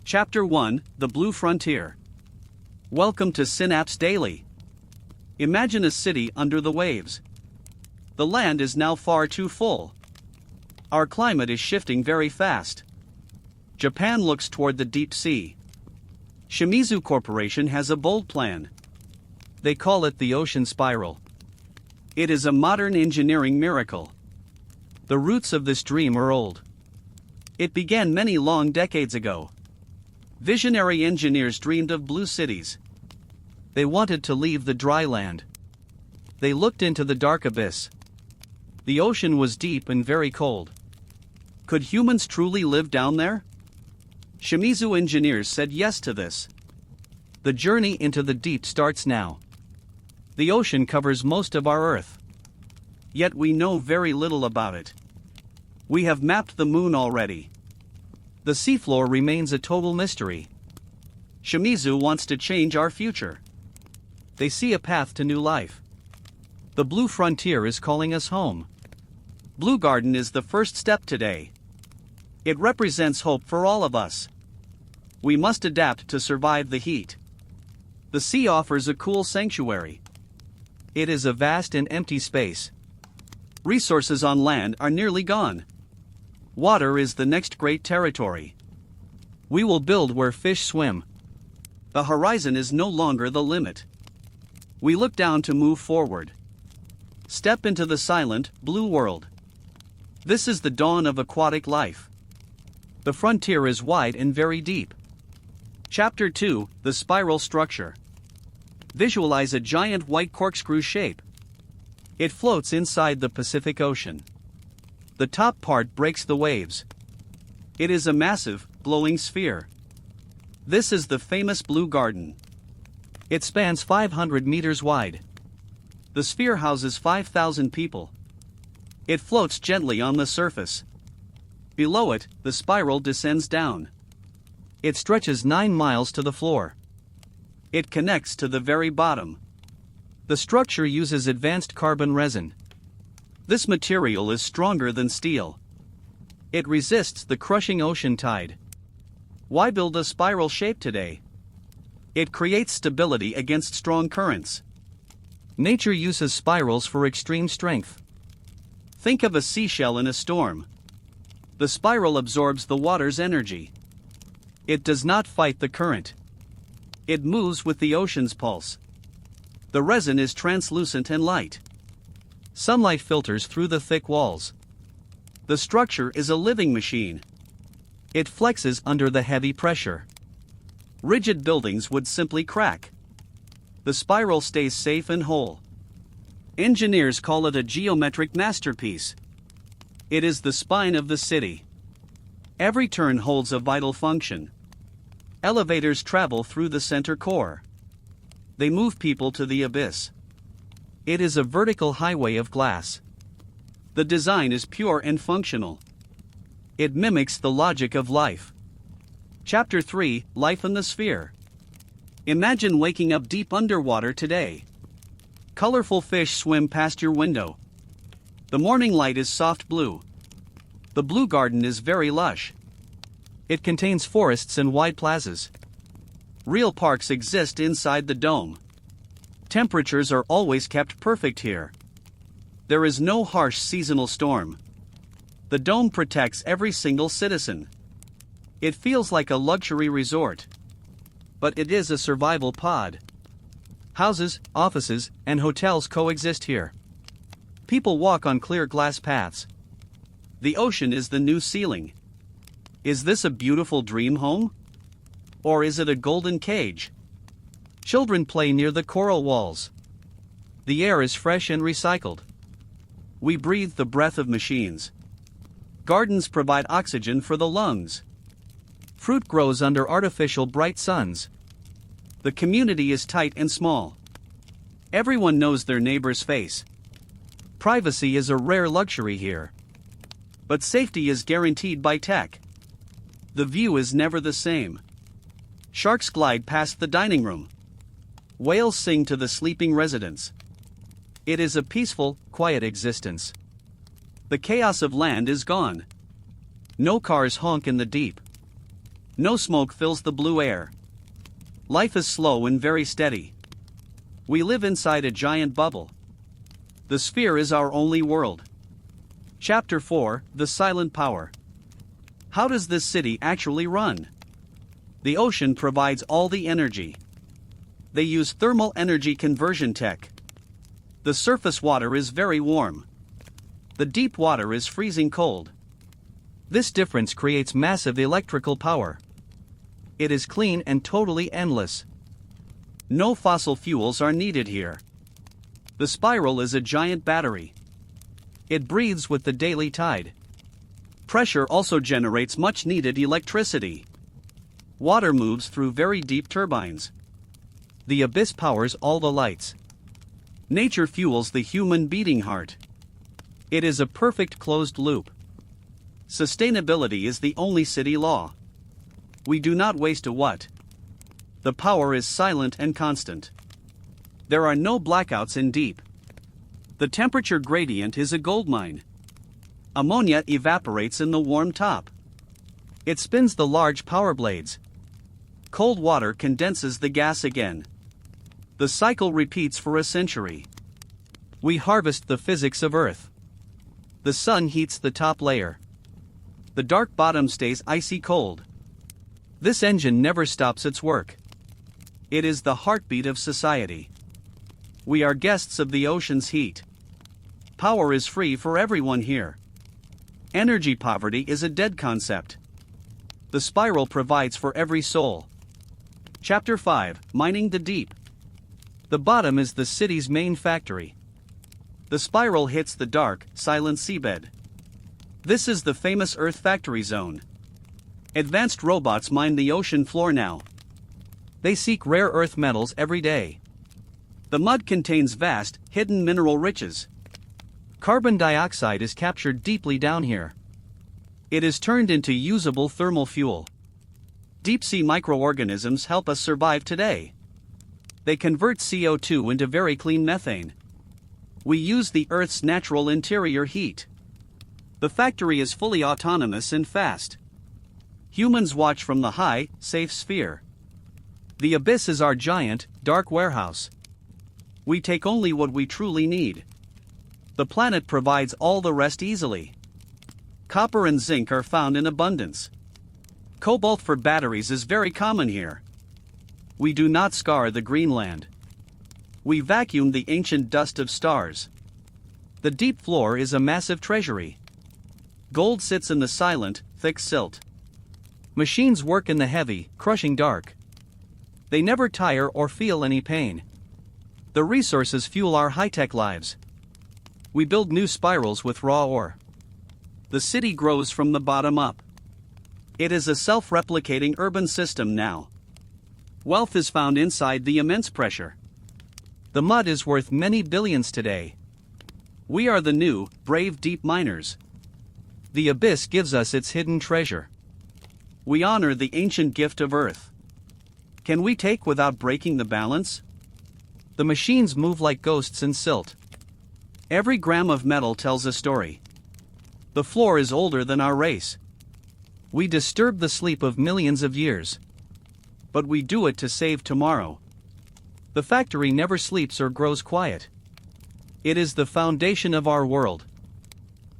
Chapter 1: The Blue Frontier. Welcome to Synapse Daily. Imagine a city under the waves. The land is now far too full. Our climate is shifting very fast. Japan looks toward the deep sea. Shimizu Corporation has a bold plan. They call it the ocean spiral. It is a modern engineering miracle. The roots of this dream are old. It began many long decades ago. Visionary engineers dreamed of blue cities. They wanted to leave the dry land. They looked into the dark abyss. The ocean was deep and very cold. Could humans truly live down there? Shimizu engineers said yes to this. The journey into the deep starts now. The ocean covers most of our Earth. Yet we know very little about it. We have mapped the moon already. The seafloor remains a total mystery. Shimizu wants to change our future. They see a path to new life. The blue frontier is calling us home. Blue Garden is the first step today. It represents hope for all of us. We must adapt to survive the heat. The sea offers a cool sanctuary. It is a vast and empty space. Resources on land are nearly gone. Water is the next great territory. We will build where fish swim. The horizon is no longer the limit. We look down to move forward. Step into the silent, blue world. This is the dawn of aquatic life. The frontier is wide and very deep. Chapter 2: The Spiral Structure. Visualize a giant white corkscrew shape. It floats inside the Pacific Ocean. The top part breaks the waves. It is a massive, glowing sphere. This is the famous Blue Garden. It spans 500 meters wide. The sphere houses 5,000 people. It floats gently on the surface. Below it, the spiral descends down. It stretches 9 miles to the floor. It connects to the very bottom. The structure uses advanced carbon resin. This material is stronger than steel. It resists the crushing ocean tide. Why build a spiral shape today? It creates stability against strong currents. Nature uses spirals for extreme strength. Think of a seashell in a storm. The spiral absorbs the water's energy. It does not fight the current. It moves with the ocean's pulse. The resin is translucent and light. Sunlight filters through the thick walls. The structure is a living machine. It flexes under the heavy pressure. Rigid buildings would simply crack. The spiral stays safe and whole. Engineers call it a geometric masterpiece. It is the spine of the city. Every turn holds a vital function. Elevators travel through the center core. They move people to the abyss. It is a vertical highway of glass. The design is pure and functional. It mimics the logic of life. Chapter 3: Life in the Sphere. Imagine waking up deep underwater today. Colorful fish swim past your window. The morning light is soft blue. The Blue Garden is very lush. It contains forests and wide plazas. Real parks exist inside the dome. Temperatures are always kept perfect here. There is no harsh seasonal storm. The dome protects every single citizen. It feels like a luxury resort. But it is a survival pod. Houses, offices, and hotels coexist here. People walk on clear glass paths. The ocean is the new ceiling. Is this a beautiful dream home? Or is it a golden cage? Children play near the coral walls. The air is fresh and recycled. We breathe the breath of machines. Gardens provide oxygen for the lungs. Fruit grows under artificial bright suns. The community is tight and small. Everyone knows their neighbor's face. Privacy is a rare luxury here. But safety is guaranteed by tech. The view is never the same. Sharks glide past the dining room. Whales sing to the sleeping residents. It is a peaceful, quiet existence. The chaos of land is gone. No cars honk in the deep. No smoke fills the blue air. Life is slow and very steady. We live inside a giant bubble. The sphere is our only world. Chapter 4: The Silent Power. How does this city actually run? The ocean provides all the energy. They use thermal energy conversion tech. The surface water is very warm. The deep water is freezing cold. This difference creates massive electrical power. It is clean and totally endless. No fossil fuels are needed here. The spiral is a giant battery. It breathes with the daily tide. Pressure also generates much needed electricity. Water moves through very deep turbines. The abyss powers all the lights. Nature fuels the human beating heart. It is a perfect closed loop. Sustainability is the only city law. We do not waste a watt. The power is silent and constant. There are no blackouts in deep. The temperature gradient is a goldmine. Ammonia evaporates in the warm top. It spins the large power blades. Cold water condenses the gas again. The cycle repeats for a century. We harvest the physics of Earth. The sun heats the top layer. The dark bottom stays icy cold. This engine never stops its work. It is the heartbeat of society. We are guests of the ocean's heat. Power is free for everyone here. Energy poverty is a dead concept. The spiral provides for every soul. Chapter 5: Mining the Deep. The bottom is the city's main factory. The spiral hits the dark, silent seabed. This is the famous Earth Factory Zone. Advanced robots mine the ocean floor now. They seek rare earth metals every day. The mud contains vast, hidden mineral riches. Carbon dioxide is captured deeply down here. It is turned into usable thermal fuel. Deep-sea microorganisms help us survive today. They convert CO2 into very clean methane. We use the Earth's natural interior heat. The factory is fully autonomous and fast. Humans watch from the high, safe sphere. The abyss is our giant, dark warehouse. We take only what we truly need. The planet provides all the rest easily. Copper and zinc are found in abundance. Cobalt for batteries is very common here. We do not scar the Greenland. We vacuum the ancient dust of stars. The deep floor is a massive treasury. Gold sits in the silent, thick silt. Machines work in the heavy, crushing dark. They never tire or feel any pain. The resources fuel our high-tech lives. We build new spirals with raw ore. The city grows from the bottom up. It is a self-replicating urban system now. Wealth is found inside the immense pressure. The mud is worth many billions today. We are the new, brave deep miners. The abyss gives us its hidden treasure. We honor the ancient gift of Earth. Can we take without breaking the balance? The machines move like ghosts in silt. Every gram of metal tells a story. The floor is older than our race. We disturb the sleep of millions of years. But we do it to save tomorrow. The factory never sleeps or grows quiet. It is the foundation of our world.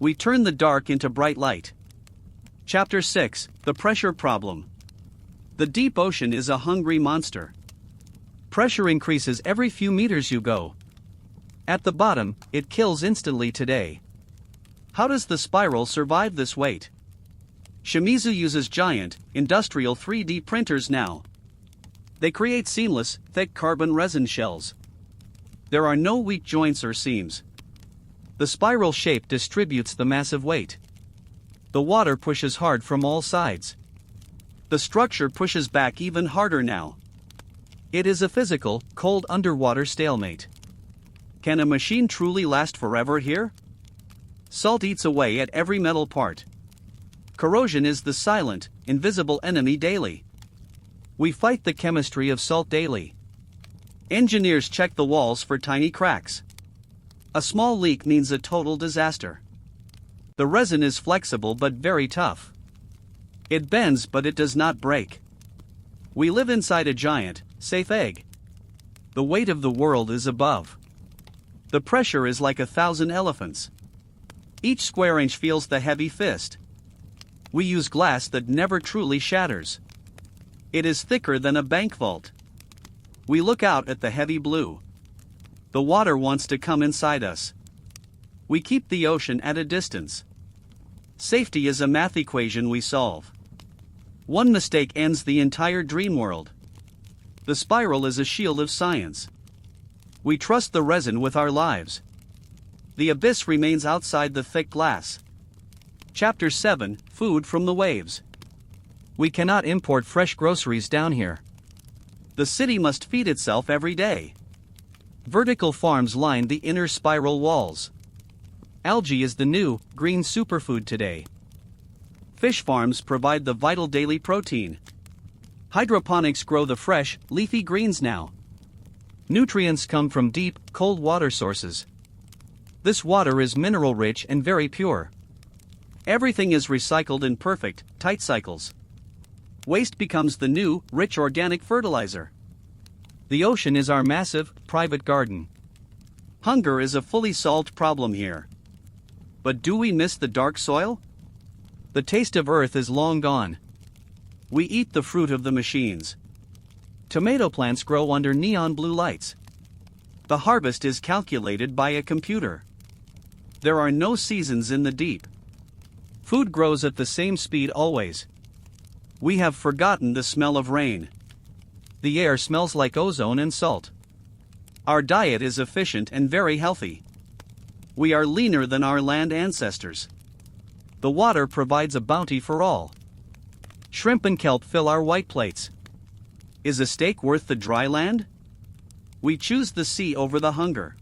We turn the dark into bright light. Chapter 6: The Pressure Problem. The deep ocean is a hungry monster. Pressure increases every few meters you go. At the bottom, it kills instantly today. How does the spiral survive this weight? Shimizu uses giant, industrial 3D printers now. They create seamless, thick carbon resin shells. There are no weak joints or seams. The spiral shape distributes the massive weight. The water pushes hard from all sides. The structure pushes back even harder now. It is a physical, cold underwater stalemate. Can a machine truly last forever here? Salt eats away at every metal part. Corrosion is the silent, invisible enemy daily. We fight the chemistry of salt daily. Engineers check the walls for tiny cracks. A small leak means a total disaster. The resin is flexible but very tough. It bends but it does not break. We live inside a giant, safe egg. The weight of the world is above. The pressure is like 1,000 elephants. Each square inch feels the heavy fist. We use glass that never truly shatters. It is thicker than a bank vault. We look out at the heavy blue. The water wants to come inside us. We keep the ocean at a distance. Safety is a math equation we solve. One mistake ends the entire dream world. The spiral is a shield of science. We trust the resin with our lives. The abyss remains outside the thick glass. Chapter 7: Food from the Waves. We cannot import fresh groceries down here. The city must feed itself every day. Vertical farms line the inner spiral walls. Algae is the new, green superfood today. Fish farms provide the vital daily protein. Hydroponics grow the fresh, leafy greens now. Nutrients come from deep, cold water sources. This water is mineral-rich and very pure. Everything is recycled in perfect, tight cycles. Waste becomes the new, rich organic fertilizer. The ocean is our massive, private garden. Hunger is a fully solved problem here. But do we miss the dark soil? The taste of earth is long gone. We eat the fruit of the machines. Tomato plants grow under neon blue lights. The harvest is calculated by a computer. There are no seasons in the deep. Food grows at the same speed always. We have forgotten the smell of rain. The air smells like ozone and salt. Our diet is efficient and very healthy. We are leaner than our land ancestors. The water provides a bounty for all. Shrimp and kelp fill our white plates. Is a steak worth the dry land? We choose the sea over the hunger.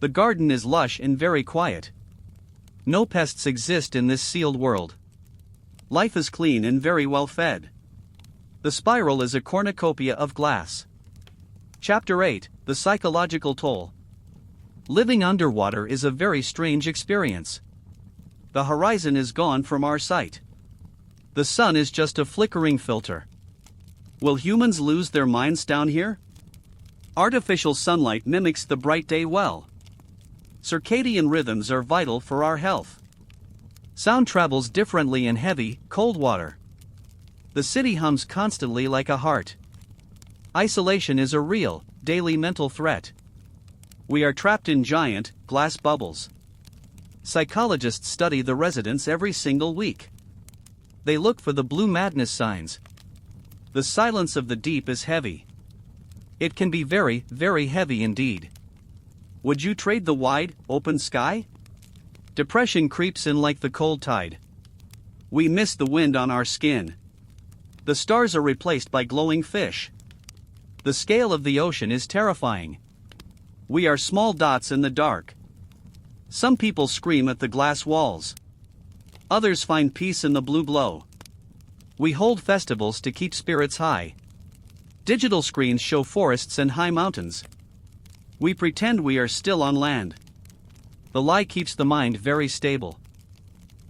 The garden is lush and very quiet. No pests exist in this sealed world. Life is clean and very well fed. The spiral is a cornucopia of glass. Chapter 8: The Psychological Toll. Living underwater is a very strange experience. The horizon is gone from our sight. The sun is just a flickering filter. Will humans lose their minds down here? Artificial sunlight mimics the bright day well. Circadian rhythms are vital for our health. Sound travels differently in heavy, cold water. The city hums constantly like a heart. Isolation is a real, daily mental threat. We are trapped in giant, glass bubbles. Psychologists study the residents every single week. They look for the blue madness signs. The silence of the deep is heavy. It can be very, very heavy indeed. Would you trade the wide, open sky? Depression creeps in like the cold tide. We miss the wind on our skin. The stars are replaced by glowing fish. The scale of the ocean is terrifying. We are small dots in the dark. Some people scream at the glass walls. Others find peace in the blue glow. We hold festivals to keep spirits high. Digital screens show forests and high mountains. We pretend we are still on land. The lie keeps the mind very stable.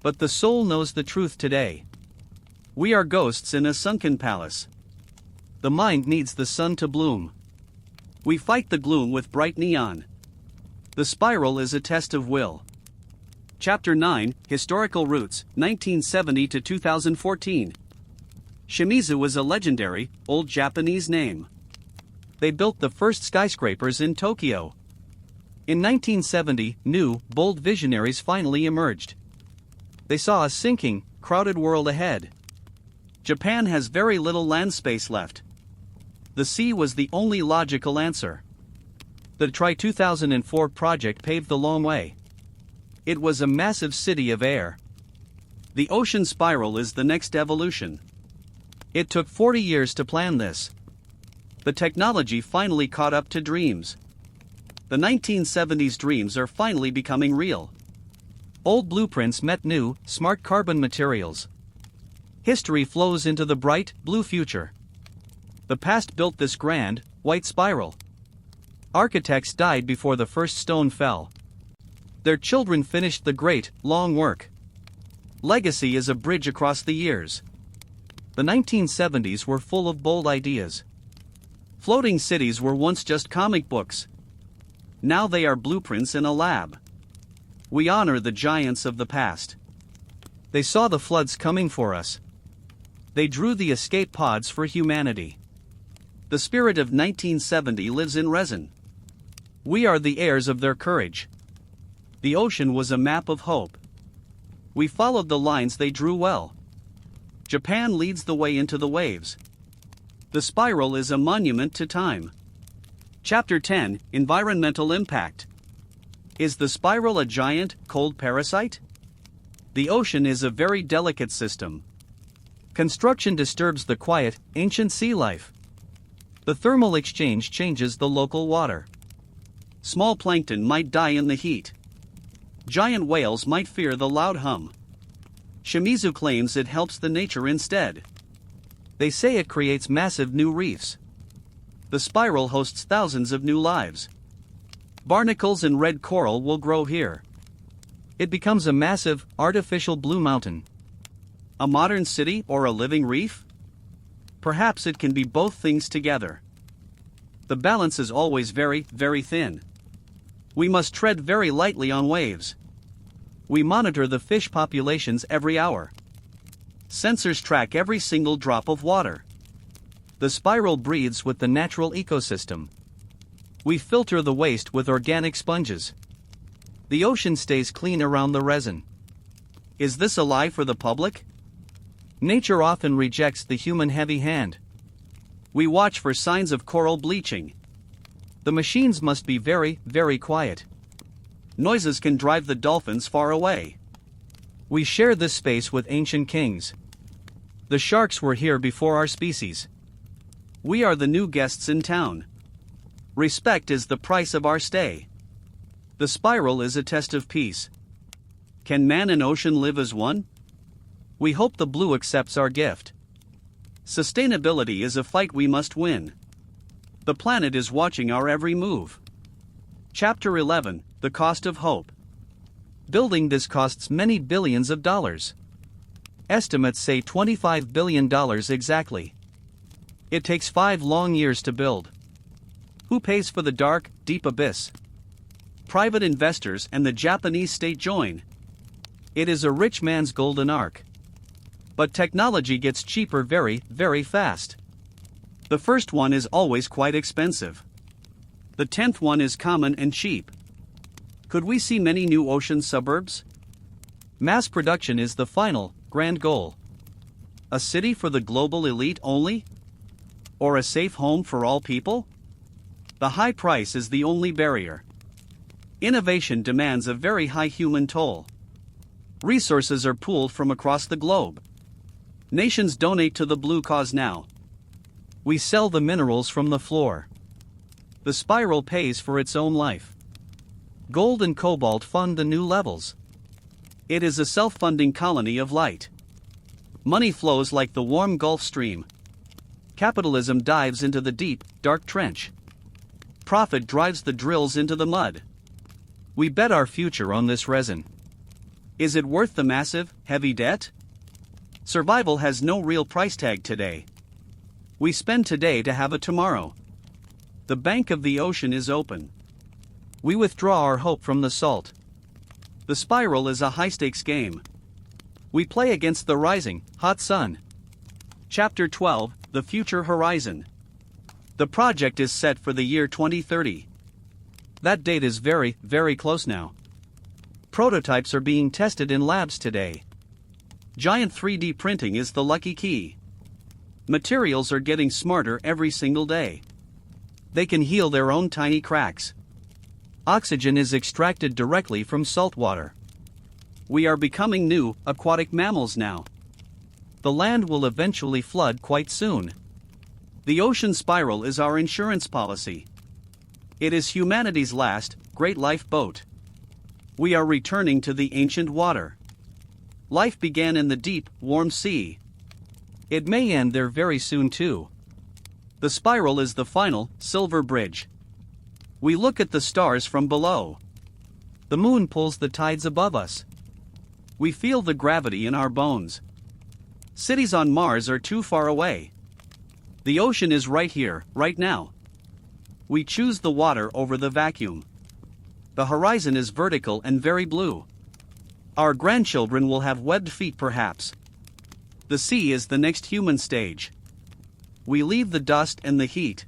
But the soul knows the truth today. We are ghosts in a sunken palace. The mind needs the sun to bloom. We fight the gloom with bright neon. The spiral is a test of will. Chapter 9: Historical Roots, 1970 to 2014. Shimizu was a legendary, old Japanese name. They built the first skyscrapers in Tokyo. In 1970, new, bold visionaries finally emerged. They saw a sinking, crowded world ahead. Japan has very little land space left. The sea was the only logical answer. The Tri-2004 project paved the long way. It was a massive city of air. The ocean spiral is the next evolution. It took 40 years to plan this. The technology finally caught up to dreams. The 1970s dreams are finally becoming real. Old blueprints met new, smart carbon materials. History flows into the bright, blue future. The past built this grand, white spiral. Architects died before the first stone fell. Their children finished the great, long work. Legacy is a bridge across the years. The 1970s were full of bold ideas. Floating cities were once just comic books. Now they are blueprints in a lab. We honor the giants of the past. They saw the floods coming for us. They drew the escape pods for humanity. The spirit of 1970 lives in resin. We are the heirs of their courage. The ocean was a map of hope. We followed the lines they drew well. Japan leads the way into the waves. The spiral is a monument to time. Chapter 10: Environmental Impact. Is the spiral a giant, cold parasite? The ocean is a very delicate system. Construction disturbs the quiet, ancient sea life. The thermal exchange changes the local water. Small plankton might die in the heat. Giant whales might fear the loud hum. Shimizu claims it helps the nature instead. They say it creates massive new reefs. The spiral hosts thousands of new lives. Barnacles and red coral will grow here. It becomes a massive, artificial blue mountain. A modern city or a living reef? Perhaps it can be both things together. The balance is always very, very thin. We must tread very lightly on waves. We monitor the fish populations every hour. Sensors track every single drop of water. The spiral breathes with the natural ecosystem. We filter the waste with organic sponges. The ocean stays clean around the resin. Is this a lie for the public? Nature often rejects the human heavy hand. We watch for signs of coral bleaching. The machines must be very, very quiet. Noises can drive the dolphins far away. We share this space with ancient kings. The sharks were here before our species. We are the new guests in town. Respect is the price of our stay. The spiral is a test of peace. Can man and ocean live as one? We hope the blue accepts our gift. Sustainability is a fight we must win. The planet is watching our every move. Chapter 11: The Cost of Hope. Building this costs many billions of dollars. Estimates say $25 billion exactly. It takes 5 long years to build. Who pays for the dark, deep abyss? Private investors and the Japanese state join. It is a rich man's golden ark. But technology gets cheaper very, very fast. The first one is always quite expensive. The 10th one is common and cheap. Could we see many new ocean suburbs? Mass production is the final, grand goal. A city for the global elite only? Or a safe home for all people? The high price is the only barrier. Innovation demands a very high human toll. Resources are pooled from across the globe. Nations donate to the blue cause now. We sell the minerals from the floor. The spiral pays for its own life. Gold and cobalt fund the new levels. It is a self-funding colony of light. Money flows like the warm Gulf Stream. Capitalism dives into the deep, dark trench. Profit drives the drills into the mud. We bet our future on this resin. Is it worth the massive, heavy debt? Survival has no real price tag today. We spend today to have a tomorrow. The bank of the ocean is open. We withdraw our hope from the salt. The spiral is a high-stakes game. We play against the rising, hot sun. Chapter 12: The Future Horizon. The project is set for the year 2030. That date is very, very close now. Prototypes are being tested in labs today. Giant 3D printing is the lucky key. Materials are getting smarter every single day. They can heal their own tiny cracks. Oxygen is extracted directly from salt water. We are becoming new, aquatic mammals now. The land will eventually flood quite soon. The ocean spiral is our insurance policy. It is humanity's last, great lifeboat. We are returning to the ancient water. Life began in the deep, warm sea. It may end there very soon too. The spiral is the final, silver bridge. We look at the stars from below. The moon pulls the tides above us. We feel the gravity in our bones. Cities on Mars are too far away. The ocean is right here, right now. We choose the water over the vacuum. The horizon is vertical and very blue. Our grandchildren will have webbed feet perhaps. The sea is the next human stage. We leave the dust and the heat.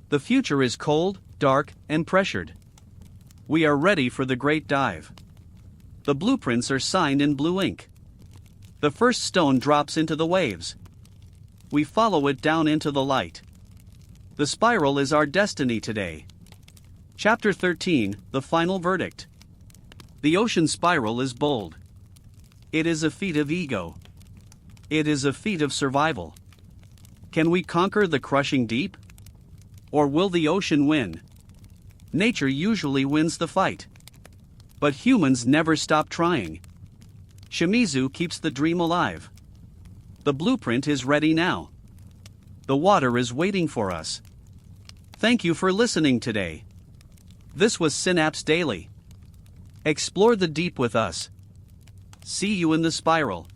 The future is cold, dark, and pressured. We are ready for the great dive. The blueprints are signed in blue ink. The first stone drops into the waves. We follow it down into the light. The spiral is our destiny today. Chapter 13, The Final Verdict. The ocean spiral is bold. It is a feat of ego. It is a feat of survival. Can we conquer the crushing deep? Or will the ocean win? Nature usually wins the fight. But humans never stop trying. Shimizu keeps the dream alive. The blueprint is ready now. The water is waiting for us. Thank you for listening today. This was Synapse Daily. Explore the deep with us. See you in the spiral.